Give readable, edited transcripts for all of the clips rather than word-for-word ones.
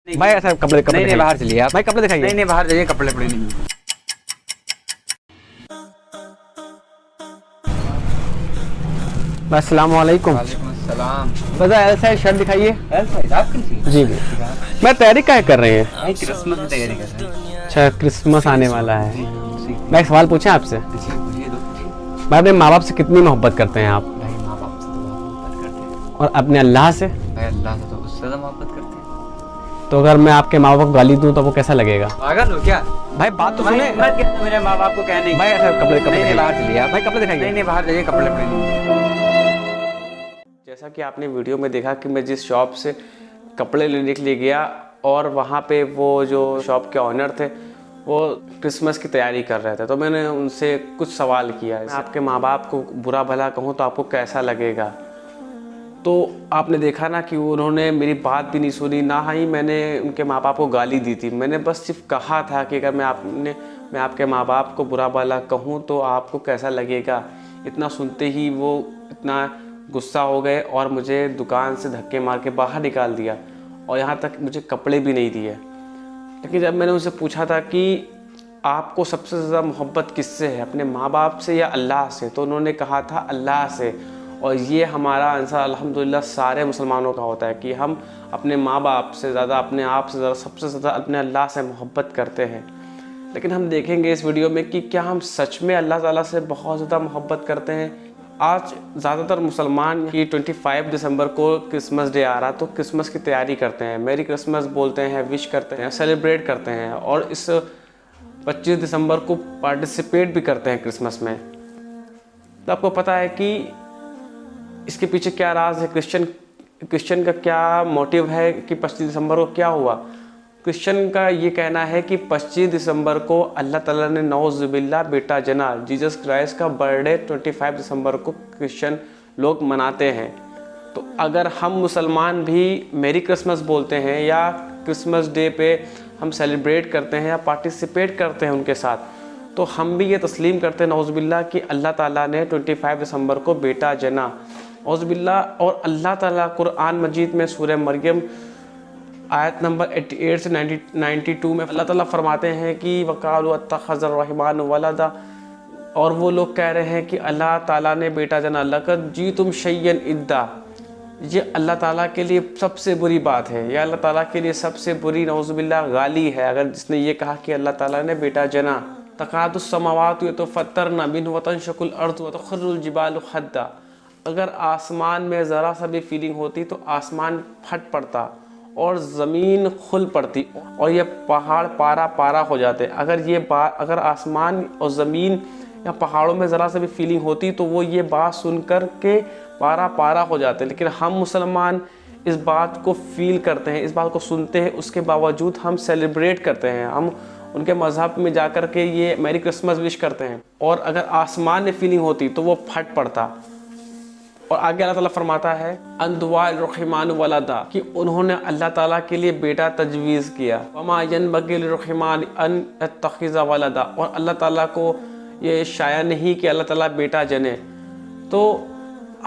भाई ऐसा कपड़े कपड़े नहीं बाहर चलिए आप। भाई कपड़े दिखाइए। नहीं बाहर जाइए, कपड़े पड़े नहीं। अस्सलाम वालेकुम। वालेकुम अस्सलाम। बस एल साइज शर्ट दिखाइए। एल साइज आपकी थी? जी जी। मैं तैयारी क्या कर रहे हैं? भाई क्रिसमस की तैयारी कर रहे हैं। अच्छा क्रिसमस आने वाला है। जी मैं एक सवाल पूछें आपसे? पूछिए दो। भाई अपने माँ बाप से कितनी मोहब्बत करते हैं आप? भाई माँ बाप से तो बहुत मोहब्बत करते हैं। और अपने अल्लाह से? भाई अल्लाह से तो उससे ज़्यादा मोहब्बत करते हैं। तो अगर मैं आपके माँ बाप को गाली दूँ तो वो कैसा लगेगा? पागल हो क्या? भाई बात तो सुने। मत कहना मेरे माँ बाप को कहने की। भाई ऐसा कपड़े कपड़े नहीं दिखाइए। बाहर चलिए आप। भाई कपड़े दिखाइए। नहीं बाहर जाइए, कपड़े पड़े नहीं। जैसा कि आपने वीडियो में देखा कि मैं जिस शॉप से कपड़े लेने के लिए गया और वहाँ पे वो जो शॉप के ऑनर थे वो क्रिसमस की तैयारी कर रहे थे, तो मैंने उनसे कुछ सवाल किया। मैं आपके माँ बाप को बुरा भला कहूँ तो आपको कैसा लगेगा? तो आपने देखा ना कि उन्होंने मेरी बात भी नहीं सुनी, ना ही मैंने उनके माँ बाप को गाली दी थी। मैंने बस सिर्फ कहा था कि अगर मैं आपके माँ बाप को बुरा भला कहूँ तो आपको कैसा लगेगा। इतना सुनते ही वो इतना गुस्सा हो गए और मुझे दुकान से धक्के मार के बाहर निकाल दिया और यहाँ तक मुझे कपड़े भी नहीं दिए। लेकिन जब मैंने उनसे पूछा था कि आपको सबसे ज़्यादा मोहब्बत किससे है, अपने माँ बाप से या अल्लाह से, तो उन्होंने कहा था अल्लाह से। और ये हमारा आंसर अल्हम्दुलिल्लाह सारे मुसलमानों का होता है कि हम अपने माँ बाप से ज़्यादा, अपने आप से ज़्यादा, सबसे ज़्यादा अपने अल्लाह से मोहब्बत करते हैं। लेकिन हम देखेंगे इस वीडियो में कि क्या हम सच में अल्लाह ताला से बहुत ज़्यादा मोहब्बत करते हैं। आज ज़्यादातर मुसलमान कि 25 दिसंबर को क्रिसमस डे आ रहा, तो क्रिसमस की तैयारी करते हैं, मेरी क्रिसमस बोलते हैं, विश करते हैं, सेलिब्रेट करते हैं और इस 25 दिसंबर को पार्टिसिपेट भी करते हैं क्रिसमस में। तो आपको पता है कि इसके पीछे क्या राज है? क्रिश्चियन का क्या मोटिव है कि 25 दिसंबर को क्या हुआ? क्रिश्चियन का ये कहना है कि 25 दिसंबर को अल्लाह ताला ने नौज़ुबिल्लाह बेटा जना जीसस क्राइस्ट का बर्थडे 25 दिसंबर को क्रिश्चियन लोग मनाते हैं। तो अगर हम मुसलमान भी मेरी क्रिसमस बोलते हैं या क्रिसमस डे पे हम सेलिब्रेट करते हैं या पार्टिसिपेट करते हैं उनके साथ, तो हम भी ये तस्लीम करते हैं नौज़ुबिल्लाह कि अल्लाह ताला ने 25 दिसंबर को बेटा जना, नौज़ुबिल्लाह। और अल्लाह ताला कुरान मजीद में सूरह मरियम आयत नंबर 88 से 92 में अल्लाह ताला फरमाते हैं कि वक़ालू अत्तख़ज़र रहमान वलदा, और वो लोग कह रहे हैं कि अल्लाह ताला ने बेटा जना, लक़द जीतुम शय्यन इद्दा। ये अल्लाह ताला के लिए सबसे बुरी बात है, या अल्लाह ताला के लिए सबसे बुरी नौज़ुबिल्लाह गाली है अगर जिसने ये कहा कि अल्लाह ताला ने बेटा जना। तकादुस समावातु यतफ़त्तरन मिन्हु व तंशक़ुल अर्ज़ु व तख़िर्रुल जिबालु हद्दा। अगर आसमान में ज़रा सा भी फीलिंग होती तो आसमान फट पड़ता और ज़मीन खुल पड़ती और ये पहाड़ पारा पारा हो जाते। अगर आसमान और ज़मीन या पहाड़ों में ज़रा सा भी फीलिंग होती तो वो ये बात सुन कर के पारा पारा हो जाते। लेकिन हम मुसलमान इस बात को फील करते हैं, इस बात को सुनते हैं, उसके बावजूद हम सेलिब्रेट करते हैं, हम उनके मज़हब में जा कर के ये मैरी क्रिसमस विश करते हैं। और अगर आसमान में फीलिंग होती तो वो फट पड़ता। और आगे अल्लाह ताला फरमाता है अंदुआल रहमान वलदा, कि उन्होंने अल्लाह ताला के लिए बेटा तजवीज़ किया। वमा यनबग़ी रहमान अन यत्तख़िज़ वलदा, और अल्लाह ताला को ये शाया नहीं कि अल्लाह ताला बेटा जने। तो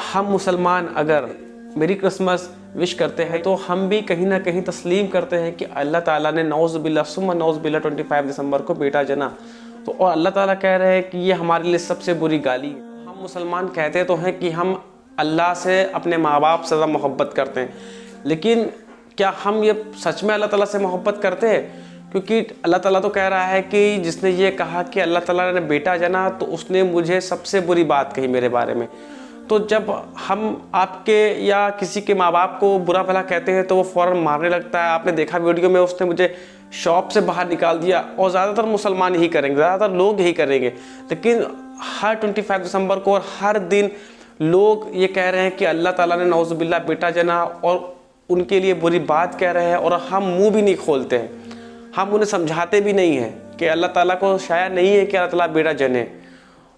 हम मुसलमान अगर मेरी क्रिसमस विश करते हैं तो हम भी कहीं ना कहीं तस्लीम करते हैं कि अल्लाह ताला ने नौज़ुबिल्लाह सुम्मा नौज़ुबिल्लाह 25 दिसंबर को बेटा जना। तो और अल्लाह ताला कह रहे हैं कि ये हमारे लिए सबसे बुरी गाली है। हम मुसलमान कहते तो हैं कि हम अल्लाह से, अपने माँ बाप से ज़्यादा मोहब्बत करते हैं, लेकिन क्या हम ये सच में अल्लाह ताला से मोहब्बत करते हैं? क्योंकि अल्लाह ताला तो कह रहा है कि जिसने ये कहा कि अल्लाह ताला ने बेटा जना तो उसने मुझे सबसे बुरी बात कही मेरे बारे में। तो जब हम आपके या किसी के माँ बाप को बुरा भला कहते हैं तो वो फ़ौरन मारने लगता है। आपने देखा वीडियो में, उसने मुझे शॉप से बाहर निकाल दिया। और ज़्यादातर मुसलमान यही करेंगे, ज़्यादातर लोग यही करेंगे। लेकिन हर 25 दिसंबर को और हर दिन लोग ये कह रहे हैं कि अल्लाह ताला ने नौज़ुबिल्लाह बेटा जना और उनके लिए बुरी बात कह रहे हैं, और हम मुंह भी नहीं खोलते हैं, हम उन्हें समझाते भी नहीं हैं कि अल्लाह ताला को शायद नहीं है कि अल्लाह ताला बेटा जने।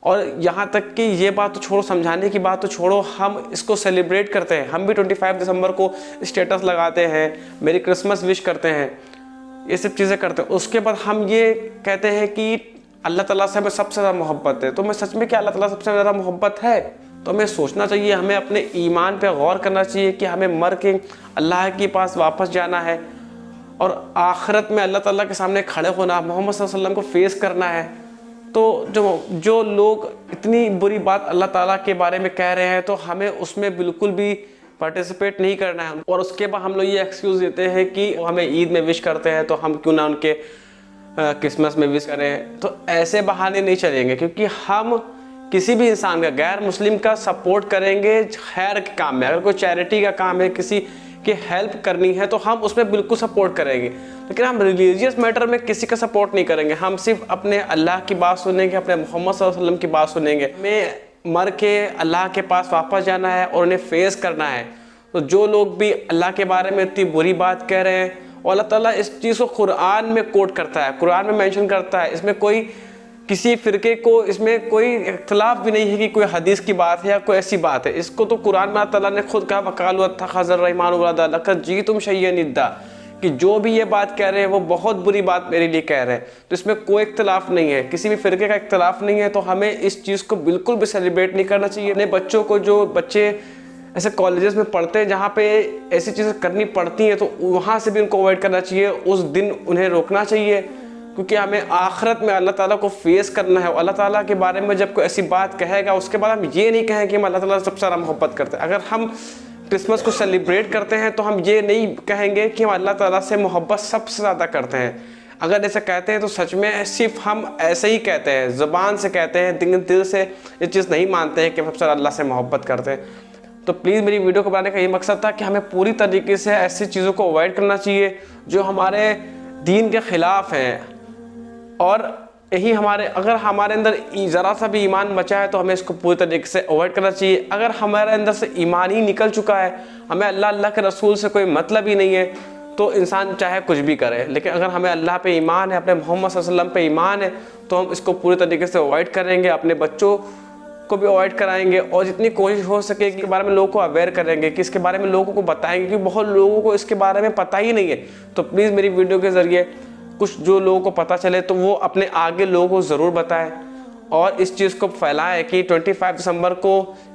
और यहाँ तक कि ये बात तो छोड़ो, समझाने की बात तो छोड़ो, हम इसको सेलिब्रेट करते हैं। हम भी 25 दिसंबर को स्टेटस लगाते हैं, मेरी क्रिसमस विश करते हैं, ये सब चीज़ें करते हैं। उसके बाद हम ये कहते हैं कि अल्लाह ताला से हमें सबसे ज़्यादा मोहब्बत है। तो मैं सच में क्या अल्लाह ताला सबसे ज़्यादा मोहब्बत है? तो हमें सोचना चाहिए, हमें अपने ईमान पे गौर करना चाहिए कि हमें मर के अल्लाह के पास वापस जाना है। और आखिरत में अल्लाह ताला के सामने खड़े होना, मोहम्मद सल्लल्लाहु अलैहि वसल्लम को फेस करना है। तो जो लोग इतनी बुरी बात अल्लाह ताला के बारे में कह रहे हैं तो हमें उसमें बिल्कुल भी पार्टिसिपेट नहीं करना है। और उसके बाद हम लोग ये एक्सक्यूज़ देते हैं कि हमें ईद में विश करते हैं तो हम क्यों ना उनके क्रिसमस में विश करें। तो ऐसे बहाने नहीं चलेंगे, क्योंकि हम किसी भी इंसान का, गैर मुस्लिम का सपोर्ट करेंगे खैर के काम में। अगर कोई चैरिटी का काम है, किसी की हेल्प करनी है, तो हम उसमें बिल्कुल सपोर्ट करेंगे, लेकिन हम रिलीजियस मैटर में किसी का सपोर्ट नहीं करेंगे। हम सिर्फ अपने अल्लाह की बात सुनेंगे, अपने मोहम्मद सल्लल्लाहु अलैहि वसल्लम की बात सुनेंगे। हमें मर के अल्लाह के पास वापस जाना है और उन्हें फेस करना है। तो जो लोग भी अल्लाह के बारे में इतनी बुरी बात कह रहे हैं, और अल्लाह ताला इस चीज़ को कुरान में कोट करता है, कुरान में मेंशन करता है, इसमें कोई किसी फ़िरके को इसमें कोई इख्तलाफ भी नहीं है कि कोई हदीस की बात है या कोई ऐसी बात है। इसको तो कुरान में अल्लाह ताला ने खुद कहा, वकालु अत्तखज़र रहमान वलदा लक़द जीतुम शय्यन इद्दा, कि जो भी ये बात कह रहे हैं वो बहुत बुरी बात मेरे लिए कह रहे हैं। तो इसमें कोई इख्तलाफ नहीं है, किसी भी फ़िरके का इख्तलाफ नहीं है। तो हमें इस चीज़ को बिल्कुल भी सेलिब्रेट नहीं करना चाहिए। अपने बच्चों को, जो बच्चे ऐसे कॉलेजेस में पढ़ते हैं जहाँ पे ऐसी चीज़ें करनी पड़ती हैं, तो वहाँ से भी उनको अवॉइड करना चाहिए। उस दिन उन्हें रोकना चाहिए, क्योंकि हमें आखिरत में अल्लाह ताला को फेस करना है। और अल्लाह ताला के बारे में जब कोई ऐसी बात कहेगा, उसके बाद हम ये नहीं कहें कि हम अल्लाह ताला से सबसे ज़्यादा मोहब्बत करते हैं। अगर हम क्रिसमस को सेलिब्रेट करते हैं तो हम ये नहीं कहेंगे कि हम अल्लाह ताला से मोहब्बत सबसे ज़्यादा करते हैं। अगर ऐसा कहते हैं तो सच में सिर्फ हम ऐसे ही कहते हैं, ज़ुबान से कहते हैं, दिल से ये चीज़ नहीं मानते हैं कि हम सबसे ज़्यादा अल्लाह से मोहब्बत करते हैं। तो प्लीज़, मेरी वीडियो को बनाने का ये मकसद था कि हमें पूरी तरीके से ऐसी चीज़ों को अवॉइड करना चाहिए जो हमारे दीन के ख़िलाफ़ हैं। और यही अगर हमारे अंदर ज़रा सा भी ईमान बचा है तो हमें इसको पूरी तरीके से अवॉइड करना चाहिए। अगर हमारे अंदर से ईमान ही निकल चुका है, हमें अल्लाह के रसूल से कोई मतलब ही नहीं है, तो इंसान चाहे कुछ भी करे। लेकिन अगर हमें अल्लाह पे ईमान है, अपने मोहम्मद सल्लल्लाहु अलैहि वसल्लम पे ईमान है, तो हम इसको पूरी तरीके से अवॉइड करेंगे। अपने बच्चों को भी अवॉइड कराएंगे और जितनी कोशिश हो सके इसके बारे में लोगों को अवेयर करेंगे, कि इसके बारे में लोगों को बताएंगे, क्योंकि बहुत लोगों को इसके बारे में पता ही नहीं है। तो प्लीज़, मेरी वीडियो के ज़रिए कुछ जो लोगों को पता चले तो वो अपने आगे लोगों को ज़रूर बताएं और इस चीज़ को फैलाएं कि 25 दिसंबर को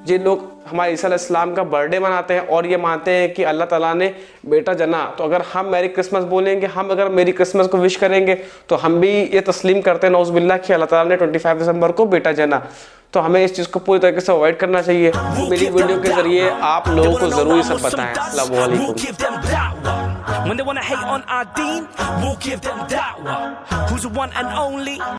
ये लोग हमारे ईसा अलैहिस्सलाम का बर्थडे मनाते हैं और ये मानते हैं कि अल्लाह ताला ने बेटा जना। तो अगर हम मैरी क्रिसमस बोलेंगे, हम अगर मेरी क्रिसमस को विश करेंगे, तो हम भी ये तस्लीम करते हैं नौज़ुबिल्लाह कि अल्लाह ताला ने 25 दिसंबर को बेटा जना। तो हमें इस चीज़ को पूरी तरीके से अवॉइड करना चाहिए। मेरी वीडियो के ज़रिए आप लोगों को ज़रूर सब बताएं। अस्सलामु अलैकुम।